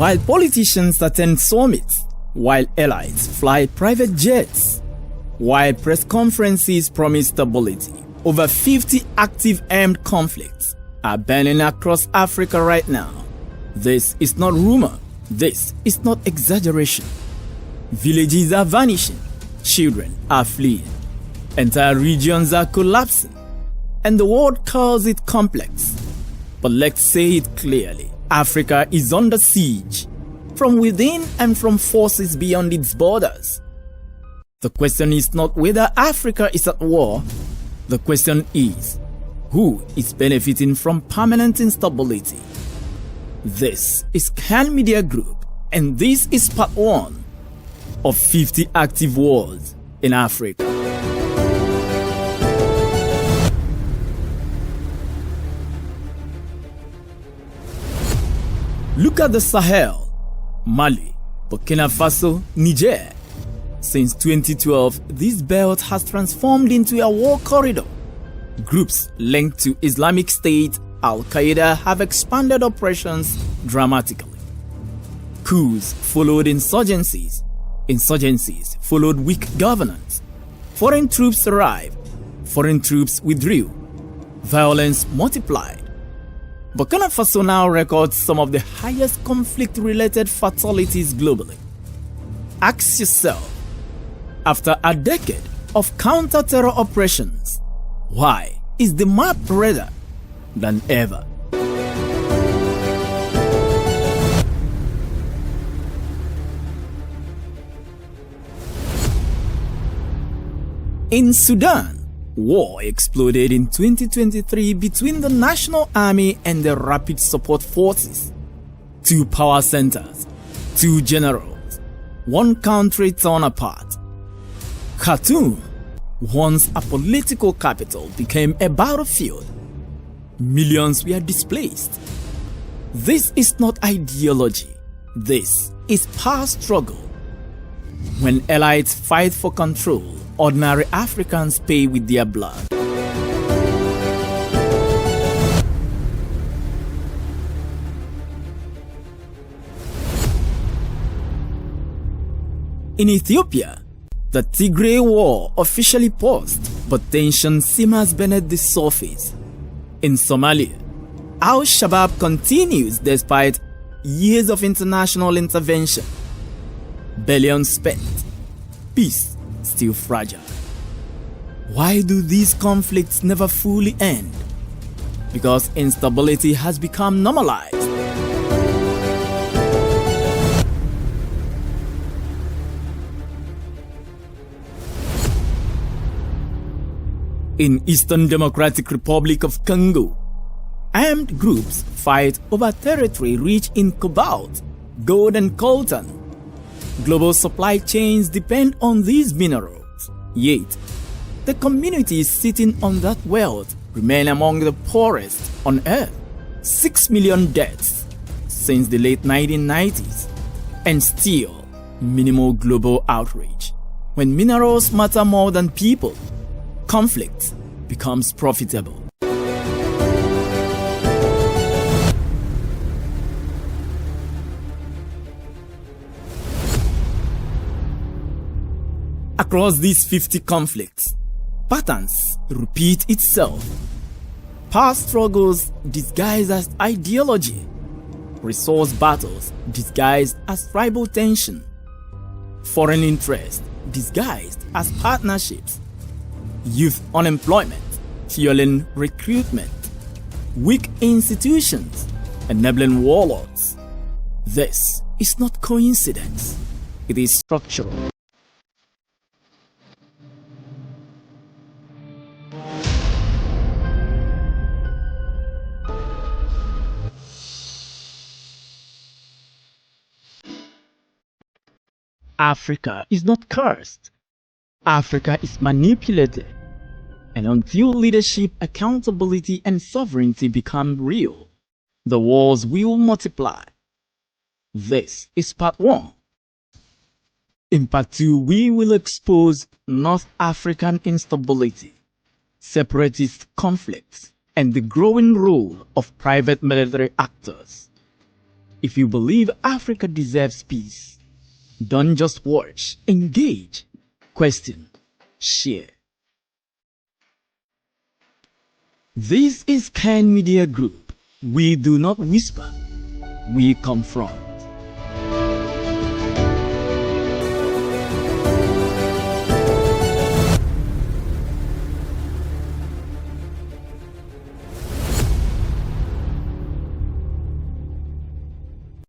While politicians attend summits, while allies fly private jets, while press conferences promise stability, over 50 active armed conflicts are burning across Africa right now. This is not rumor. This is not exaggeration. Villages are vanishing. Children are fleeing. Entire regions are collapsing. And the world calls it complex. But let's say it clearly. Africa is under siege, from within and from forces beyond its borders. The question is not whether Africa is at war. The question is, who is benefiting from permanent instability? This is Kann Media Group, and this is part 1 of 50 active wars in Africa. Look at the Sahel, Mali, Burkina Faso, Niger. Since 2012, this belt has transformed into a war corridor. Groups linked to Islamic State, Al-Qaeda have expanded operations dramatically. Coups followed insurgencies. Insurgencies followed weak governance. Foreign troops arrived. Foreign troops withdrew. Violence multiplied. Burkina Faso now records some of the highest conflict-related fatalities globally. Ask yourself, after a decade of counter-terror operations, why is the map redder than ever? In Sudan, war exploded in 2023 between the National Army and the Rapid Support Forces. 2 power centers, 2 generals, 1 country torn apart. Khartoum, once a political capital, became a battlefield. Millions were displaced. This is not ideology. This is power struggle. When elites fight for control, ordinary Africans pay with their blood. In Ethiopia, the Tigray War officially paused, but tension simmers beneath the surface. In Somalia, Al-Shabaab continues despite years of international intervention. Billions spent, peace still fragile. Why do these conflicts never fully end? Because instability has become normalized. In Eastern Democratic Republic of Congo, armed groups fight over territory rich in cobalt, gold and coltan. Global supply chains depend on these minerals, yet the communities sitting on that wealth remain among the poorest on earth. 6 million deaths since the late 1990s, and still minimal global outreach. When minerals matter more than people, conflict becomes profitable. Across these 50 conflicts, patterns repeat itself. Power struggles disguised as ideology, resource battles disguised as tribal tension, foreign interest disguised as partnerships, youth unemployment fueling recruitment, weak institutions enabling warlords. This is not coincidence, it is structural. Africa is not cursed. Africa is manipulated. And until leadership, accountability, and sovereignty become real, the wars will multiply. This is part 1. In part 2, we will expose North African instability, separatist conflicts, and the growing role of private military actors. If you believe Africa deserves peace, don't just watch, engage, question, share. This is Kann Media Group. We do not whisper, we confront.